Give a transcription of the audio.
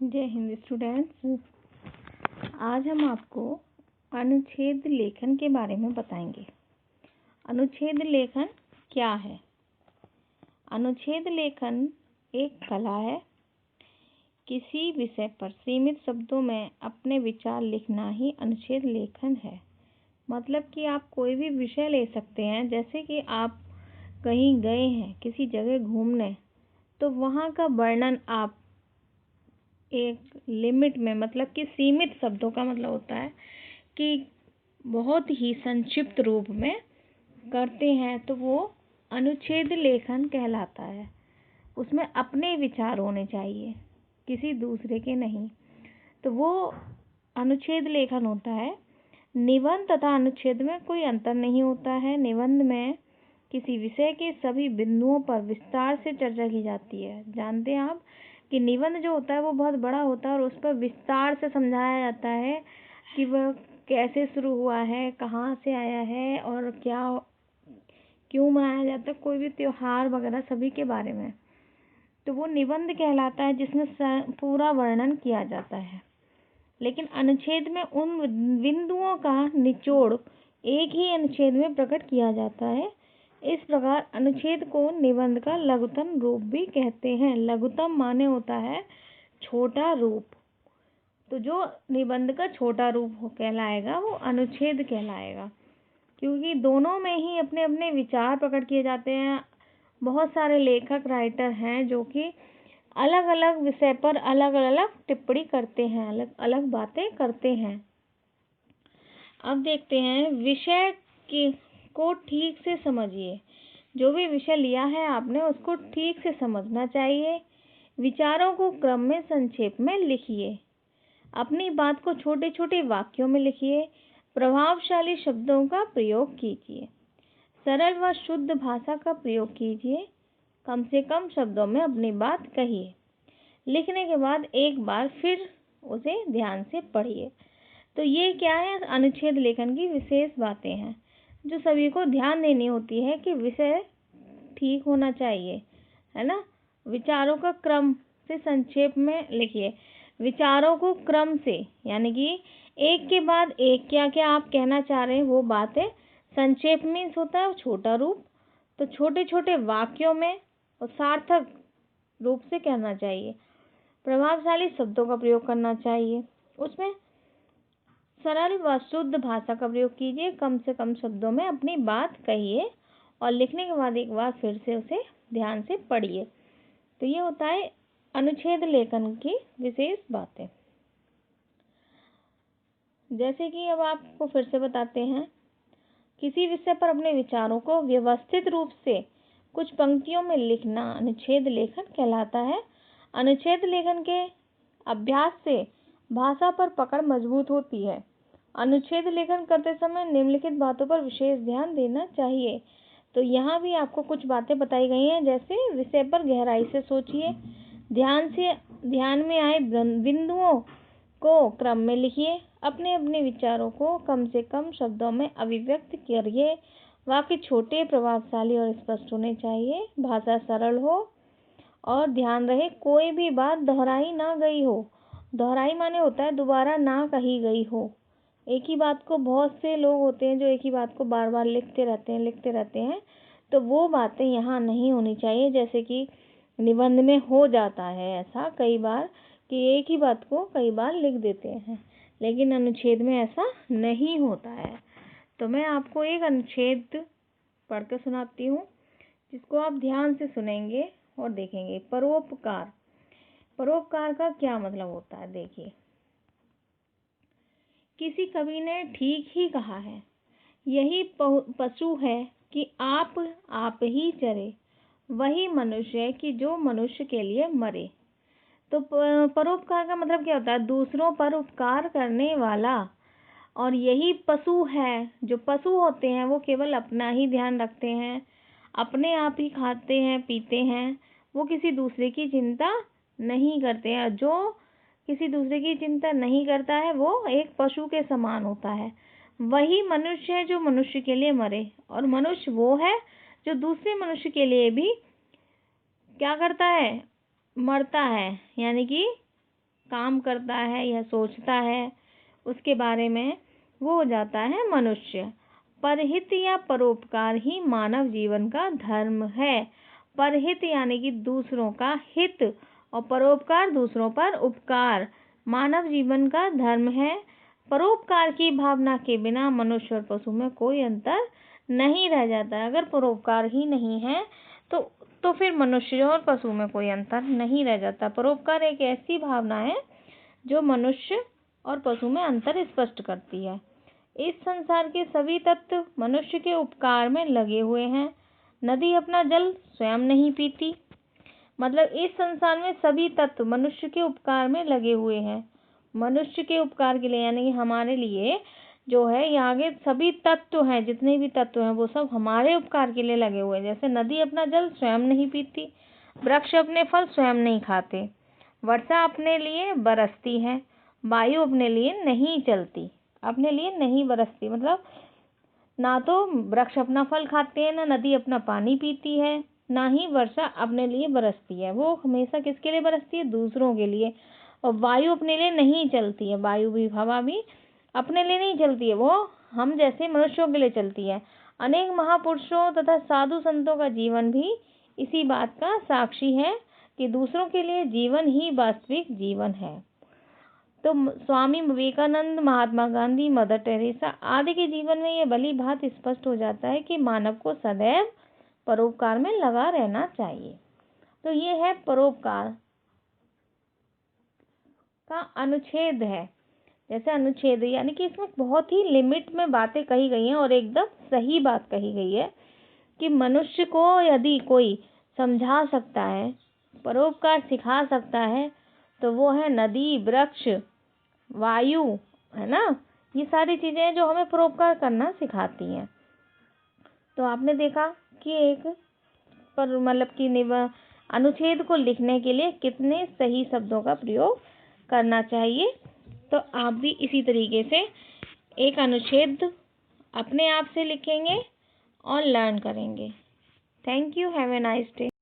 जय हिंद स्टूडेंट्स। आज हम आपको अनुच्छेद लेखन के बारे में बताएंगे। अनुच्छेद लेखन क्या है? अनुच्छेद लेखन एक कला है। किसी विषय पर सीमित शब्दों में अपने विचार लिखना ही अनुच्छेद लेखन है। मतलब कि आप कोई भी विषय ले सकते हैं। जैसे कि आप कहीं गए हैं किसी जगह घूमने, तो वहाँ का वर्णन आप एक लिमिट में, मतलब कि सीमित शब्दों का मतलब होता है कि बहुत ही संक्षिप्त रूप में करते हैं, तो वो अनुच्छेद लेखन कहलाता है। उसमें अपने विचार होने चाहिए, किसी दूसरे के नहीं, तो वो अनुच्छेद लेखन होता है। निबंध तथा अनुच्छेद में कोई अंतर नहीं होता है। निबंध में किसी विषय के सभी बिंदुओं पर विस्तार से चर्चा की जाती है। जानते हैं आप कि निबंध जो होता है वो बहुत बड़ा होता है और उस पर विस्तार से समझाया जाता है कि वह कैसे शुरू हुआ है, कहाँ से आया है और क्या क्यों मनाया जाता है, कोई भी त्योहार वगैरह सभी के बारे में। तो वो निबंध कहलाता है जिसमें पूरा वर्णन किया जाता है। लेकिन अनुच्छेद में उन बिंदुओं का निचोड़ एक ही अनुच्छेद में प्रकट किया जाता है। इस प्रकार अनुच्छेद को निबंध का लघुतम रूप भी कहते हैं। लघुतम माने होता है छोटा रूप। तो जो निबंध का छोटा रूप कहलाएगा वो अनुच्छेद कहलाएगा, क्योंकि दोनों में ही अपने अपने विचार प्रकट किए जाते हैं। बहुत सारे लेखक राइटर हैं जो कि अलग अलग विषय पर अलग अलग टिप्पणी करते हैं, अलग अलग बातें करते हैं। अब देखते हैं विषय को ठीक से समझिए। जो भी विषय लिया है आपने उसको ठीक से समझना चाहिए। विचारों को क्रम में संक्षेप में लिखिए। अपनी बात को छोटे छोटे वाक्यों में लिखिए। प्रभावशाली शब्दों का प्रयोग कीजिए। सरल व शुद्ध भाषा का प्रयोग कीजिए। कम से कम शब्दों में अपनी बात कहिए। लिखने के बाद एक बार फिर उसे ध्यान से पढ़िए। तो ये क्या है? अनुच्छेद लेखन की विशेष बातें हैं जो सभी को ध्यान देनी होती है कि विषय ठीक होना चाहिए, है ना। विचारों का क्रम से संक्षेप में लिखिए। विचारों को क्रम से, यानी कि एक के बाद एक क्या क्या आप कहना चाह रहे हैं वो बातें। संक्षेप मीन्स होता है छोटा रूप, तो छोटे छोटे वाक्यों में और सार्थक रूप से कहना चाहिए। प्रभावशाली शब्दों का प्रयोग करना चाहिए। उसमें सरल व शुद्ध भाषा का प्रयोग कीजिए। कम से कम शब्दों में अपनी बात कहिए और लिखने के बाद एक बार फिर से उसे ध्यान से पढ़िए। तो ये होता है अनुच्छेद लेखन की विशेष बातें। जैसे कि अब आपको फिर से बताते हैं, किसी विषय पर अपने विचारों को व्यवस्थित रूप से कुछ पंक्तियों में लिखना अनुच्छेद लेखन कहलाता है। अनुच्छेद लेखन के अभ्यास से भाषा पर पकड़ मजबूत होती है। अनुच्छेद लेखन करते समय निम्नलिखित बातों पर विशेष ध्यान देना चाहिए। तो यहाँ भी आपको कुछ बातें बताई गई हैं। जैसे विषय पर गहराई से सोचिए, ध्यान में आए बिंदुओं को क्रम में लिखिए। अपने अपने विचारों को कम से कम शब्दों में अभिव्यक्त करिए। वाक्य छोटे, प्रभावशाली और स्पष्ट होने चाहिए। भाषा सरल हो और ध्यान रहे कोई भी बात दोहराई ना गई हो। दोहराई माने होता है दोबारा ना कही गई हो। एक ही बात को, बहुत से लोग होते हैं जो एक ही बात को बार बार लिखते रहते हैं, तो वो बातें यहाँ नहीं होनी चाहिए। जैसे कि निबंध में हो जाता है ऐसा कई बार कि एक ही बात को कई बार लिख देते हैं, लेकिन अनुच्छेद में ऐसा नहीं होता है। तो मैं आपको एक अनुच्छेद पढ़ के सुनाती हूँ, जिसको आप ध्यान से सुनेंगे और देखेंगे। परोपकार। परोपकार का क्या मतलब होता है? देखिए, किसी कवि ने ठीक ही कहा है, यही पशु है कि आप ही चरे, वही मनुष्य है कि जो मनुष्य के लिए मरे। तो परोपकार का मतलब क्या होता है? दूसरों पर उपकार करने वाला। और यही पशु है। जो पशु होते हैं वो केवल अपना ही ध्यान रखते हैं, अपने आप ही खाते हैं पीते हैं, वो किसी दूसरे की चिंता नहीं करते हैं। जो किसी दूसरे की चिंता नहीं करता है वो एक पशु के समान होता है। वही मनुष्य है जो मनुष्य के लिए मरे। और मनुष्य वो है जो दूसरे मनुष्य के लिए भी क्या करता है? मरता है, यानी कि काम करता है या सोचता है, उसके बारे में, वो हो जाता है मनुष्य। परहित या परोपकार ही मानव जीवन का धर्म है। परहित यानी कि दूसरों का हित और परोपकार दूसरों पर उपकार मानव जीवन का धर्म है। परोपकार की भावना के बिना मनुष्य और पशु में कोई अंतर नहीं रह जाता है। अगर परोपकार ही नहीं है तो फिर मनुष्य और पशु में कोई अंतर नहीं रह जाता। परोपकार एक ऐसी भावना है जो मनुष्य और पशु में अंतर स्पष्ट करती है। इस संसार के सभी तत्व मनुष्य के उपकार में लगे हुए हैं। नदी अपना जल स्वयं नहीं पीती, मतलब इस संसार में सभी तत्व मनुष्य के उपकार में लगे हुए हैं। मनुष्य के उपकार के लिए यानी कि हमारे लिए जो है, यहाँ के सभी तत्व हैं, जितने भी तत्व हैं वो सब हमारे उपकार के लिए लगे हुए हैं। जैसे नदी अपना जल स्वयं नहीं पीती, वृक्ष अपने फल स्वयं नहीं खाते, वर्षा अपने लिए बरसती है, वायु अपने लिए नहीं चलती, अपने लिए नहीं बरसती, मतलब ना तो वृक्ष अपना फल खाते हैं, ना नदी अपना पानी पीती है, ना ही वर्षा अपने लिए बरसती है। वो हमेशा किसके लिए बरसती है? दूसरों के लिए। और वायु अपने लिए नहीं चलती है, वायु भी, हवा भी अपने लिए नहीं चलती है, वो हम जैसे मनुष्यों के लिए चलती है। अनेक महापुरुषों तथा साधु संतों का जीवन भी इसी बात का साक्षी है कि दूसरों के लिए जीवन ही वास्तविक जीवन है। तो स्वामी विवेकानंद, महात्मा गांधी, मदर टेरेसा आदि के जीवन में ये भली भांति स्पष्ट हो जाता है कि मानव को सदैव परोपकार में लगा रहना चाहिए। तो ये है परोपकार का अनुच्छेद है। जैसे अनुच्छेद यानी कि इसमें बहुत ही लिमिट में बातें कही गई हैं और एकदम सही बात कही गई है कि मनुष्य को यदि कोई समझा सकता है, परोपकार सिखा सकता है, तो वो है नदी, वृक्ष, वायु, है ना। ये सारी चीजें जो हमें परोपकार करना सिखाती हैं। तो आपने देखा कि एक पर मतलब कि अनुच्छेद को लिखने के लिए कितने सही शब्दों का प्रयोग करना चाहिए। तो आप भी इसी तरीके से एक अनुच्छेद अपने आप से लिखेंगे और लर्न करेंगे। Thank you, have a nice day.